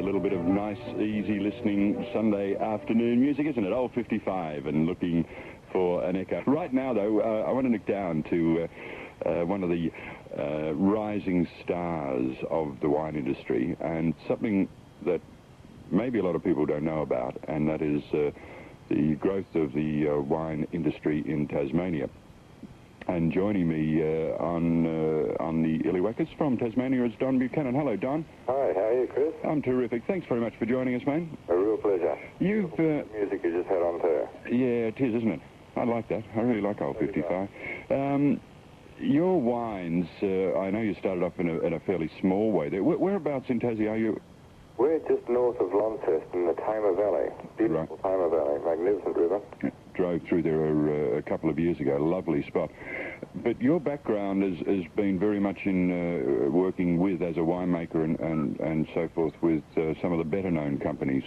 little bit of nice, easy listening Sunday afternoon music, isn't it? Old 55 and looking for an echo. Right now, though, I want to nick down to one of the rising stars of the wine industry, and something that maybe a lot of people don't know about, and that is the growth of the wine industry in Tasmania. And joining me on the Illiwackers from Tasmania is Don Buchanan. Hello, Don. Hi, how are you, Chris? I'm terrific. Thanks very much for joining us, mate. A real pleasure. You've... music you just had on too. Yeah, it is, isn't it? I like that. I really like Old 55. Your wines, I know you started off in a fairly small way there. Whereabouts in Tassie are you? We're just north of Launceston in the Tamar Valley. Beautiful right. Tamar Valley, magnificent river. Drove through there a couple of years ago. Lovely spot. But your background has been very much in working with, as a winemaker and so forth, with some of the better-known companies.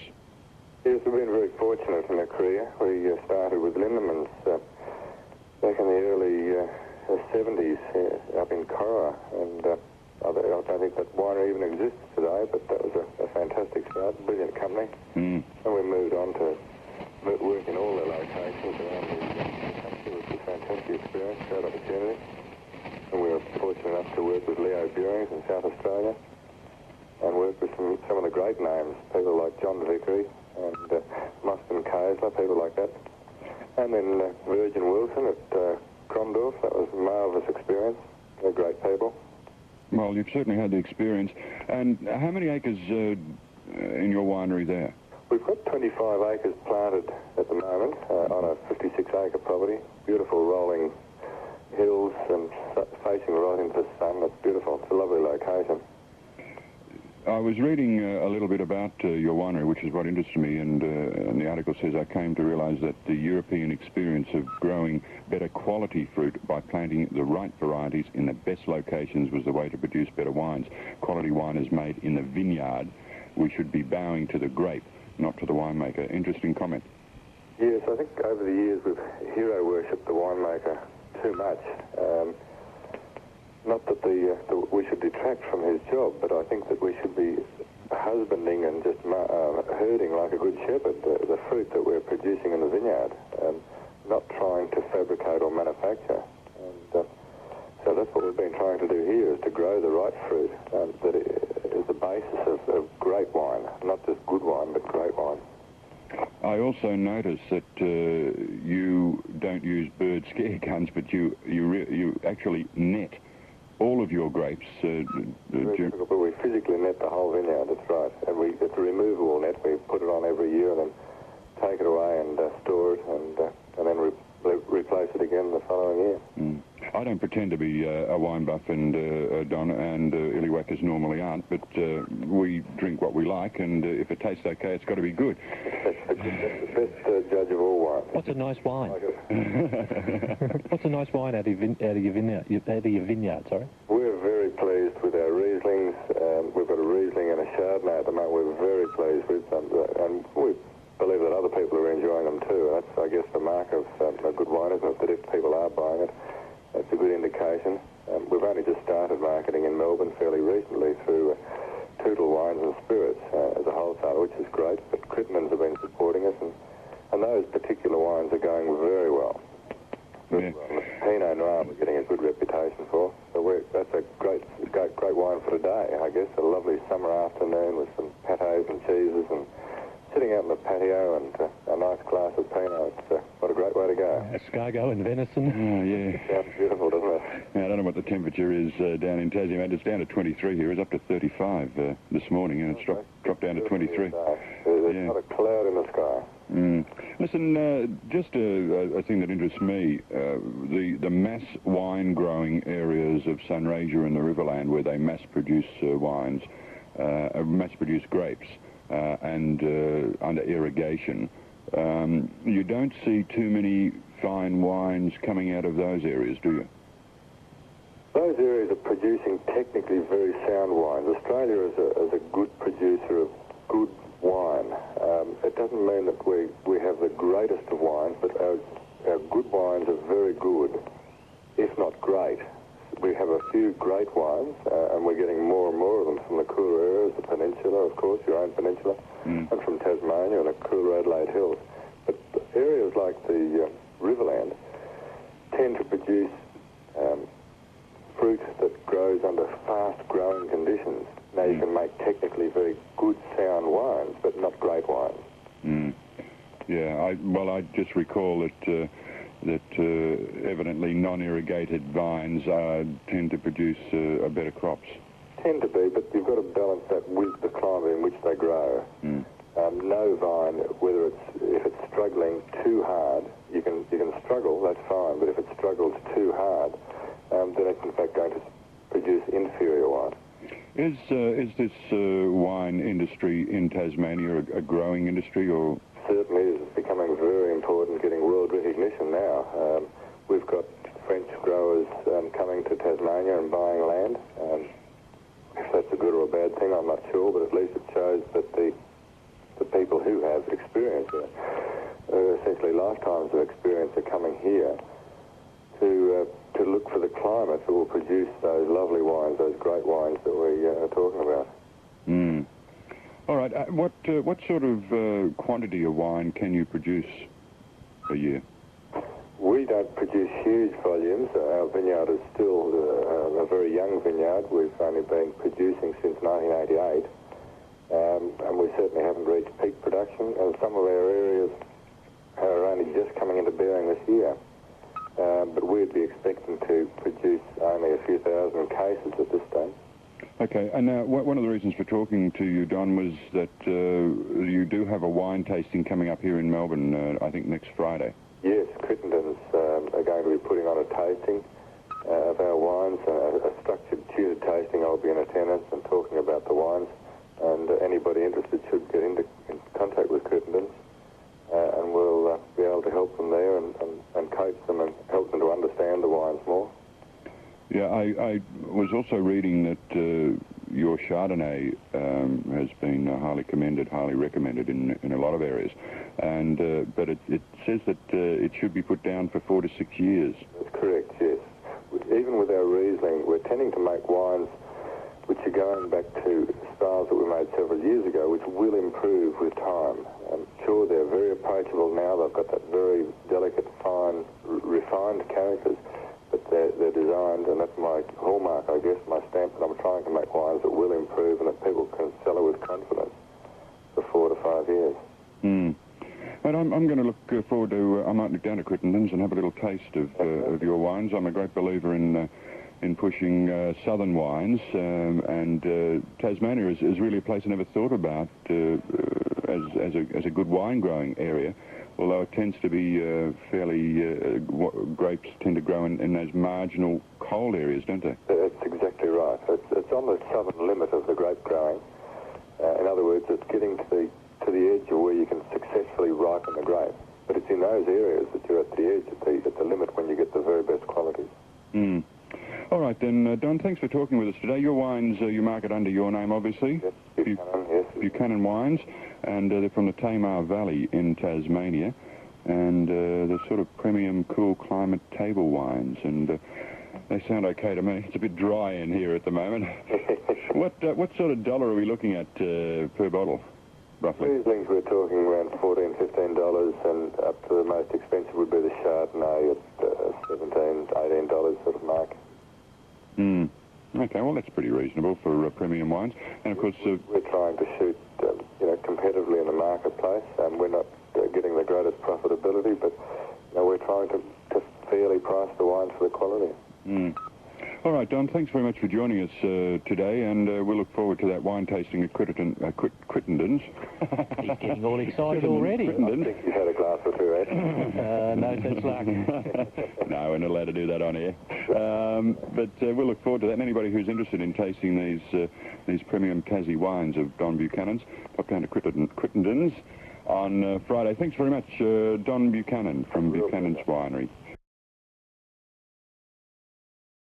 Yes, we've been very fortunate in our career. We started with Lindemans back in the early 70s up in Cora, and I don't think that winery even exists today, but that was a fantastic start, brilliant company. And we moved on to work in all the locations around the country, which was a fantastic experience, great opportunity. And we were fortunate enough to work with Leo Beerings in South Australia and work with some of the great names, people like John Vickery and Mustin Kayser, people like that. And then Virgin Wilson at Cromdorf, that was a marvellous experience. They're great people. Well, you've certainly had the experience. And how many acres in your winery there? We've got 25 acres planted at the moment on a 56-acre property. Beautiful rolling hills and facing right into the sun. It's beautiful. It's a lovely location. I was reading a little bit about your winery, which is what interested me, and the article says I came to realise that the European experience of growing better quality fruit by planting the right varieties in the best locations was the way to produce better wines. Quality wine is made in the vineyard. We should be bowing to the grape, not to the winemaker. Interesting comment. Yes, I think over the years we've hero-worshipped the winemaker too much. Not that we should detract from his job, but I think that we should be husbanding and just herding like a good shepherd the fruit that we're producing in the vineyard, not trying to fabricate or manufacture. And so that's what we've been trying to do here, is to grow the right fruit that is the basis of great wine, not just good wine, but great wine. I also noticed that you don't use bird scare guns, but you actually net all of your grapes. But we physically net the whole vineyard, that's right. And it's a removable net. We put it on every year and then take it away and store it and then replace it again the following year. I don't pretend to be a wine buff, and Don and Illiwackers normally aren't, but we drink what we like, and if it tastes okay, it's got to be good. That's the best judge of all wine. What's a nice wine? What's a nice wine out of your vineyard? Sorry. We're very pleased with our Rieslings. We've got a Riesling and a Chardonnay at the moment. We're very pleased with them, and we believe that other people are enjoying them too. That's, I guess, the mark of a good wine, isn't it? That if people are buying it, that's a good indication. We've only just started marketing in Melbourne fairly recently through Tootle Wines and Spirits as a wholesaler, which is great. But Crittenden's have been supporting us, and those particular wines are going very well. Yeah. Pinot Noir we're getting a good reputation for. So that's a great wine for today, I guess. A lovely summer afternoon with some pâtés and cheeses and sitting out in the patio and a nice glass of Pinot. What a great way to go. Escargot and venison. Oh, yeah. Sounds beautiful, doesn't it? Now, I don't know what the temperature is down in Tassie, mate. It's down to 23 here. It's up to 35 this morning, and it's dropped down to 23. There's not a cloud in the sky. Listen, just a thing that interests me, the mass wine growing areas of Sunraysia and the Riverland, where they mass produce wines, mass produce grapes, and under irrigation. You don't see too many fine wines coming out of those areas, do you? Those areas are producing technically very sound wines. Australia is a good producer of good wine. It doesn't mean that we have the greatest of wines, but our good wines are very good, if not great. we have a few great wines, and we're getting more and more of them from the cooler areas, the peninsula, of course, your own peninsula, and from Tasmania and the cooler Adelaide Hills. But areas like the Riverland tend to produce fruit that grows under fast-growing conditions. Now, you can make technically very good, sound wines, but not great wines. Yeah, I just recall that evidently non-irrigated vines tend to produce better crops. Tend to be, but you've got to balance that with the climate in which they grow. No vine, if it's struggling too hard, you can struggle, that's fine, but if it struggles too hard, then it's in fact going to produce inferior wine. Is this wine industry in Tasmania a growing industry, or? Certainly is. It's becoming very important, getting world recognition now. We've got French growers coming to Tasmania and buying land. If that's a good or a bad thing, I'm not sure, but at least it shows that the people who have experience, essentially lifetimes of experience, are coming here to look for the climate that will produce those lovely wines, those great wines that we are talking about. All right. What sort of quantity of wine can you produce a year? We don't produce huge volumes. Our vineyard is still a very young vineyard. We've only been producing since 1988, and we certainly haven't reached peak production. And some of our areas are only just coming into bearing this year. But we'd be expecting to produce only a few thousand cases at this stage. Okay, and now one of the reasons for talking to you, Don, was that you do have a wine tasting coming up here in Melbourne, I think next Friday. Yes, Crittenden's are going to be putting on a tasting of our wines, a structured, tutored tasting. I'll be in attendance and talking about the wines, and anybody interested should get in contact with Crittenden's, and we'll be able to help them there and coach them and help them to understand the wines more. Yeah, I was also reading that your Chardonnay has been highly commended, highly recommended in a lot of areas, and but it says that it should be put down for 4 to 6 years. That's correct, yes. Even with our Riesling, we're tending to make wines which are going back to styles that we made several years ago, which will improve with time. Sure, they're very approachable now. They've got that very delicate, fine, refined characters, but they're designed, and that's my hallmark, I guess, my stamp, and I'm trying to make wines that will improve and that people can sell it with confidence for 4 to 5 years. And I'm going to look forward to, I might look down to Crittenden's and have a little taste of your wines. I'm a great believer in pushing southern wines, and Tasmania is really a place I never thought about as a good wine growing area, although it tends to be fairly, grapes tend to grow in those marginal cold areas, don't they? That's exactly right. It's on the southern limit of the grape growing. In other words, it's getting to the edge of where you can successfully ripen the grape. But it's in those areas that you're at the edge, at the limit, when you get the very best qualities. All right, then, Don, thanks for talking with us today. Your wines, you market under your name, obviously. Yes, Buchanan, yes. Buchanan Wines, and they're from the Tamar Valley in Tasmania, and they're sort of premium, cool climate table wines, and they sound okay to me. It's a bit dry in here at the moment. What sort of dollar are we looking at per bottle, roughly? Rieslings, we're talking around $14, $15, and up to the most expensive would be the Chardonnay at $17, $18 sort of mark. Okay, well, that's pretty reasonable for premium wines. And, of course... we're trying to shoot, competitively in the marketplace, and we're not getting the greatest profitability, but we're trying to fairly price the wines for the quality. All right, Don, thanks very much for joining us today, and we'll look forward to that wine tasting at Crittenden's. He's getting all excited already. I think you've had a glass or two, eh? No such luck. No, we're not allowed to do that on air. But we'll look forward to that. And anybody who's interested in tasting these premium Tassie wines of Don Buchanan's, pop down to Crittenden's on Friday. Thanks very much, Don Buchanan from Buchanan's Winery.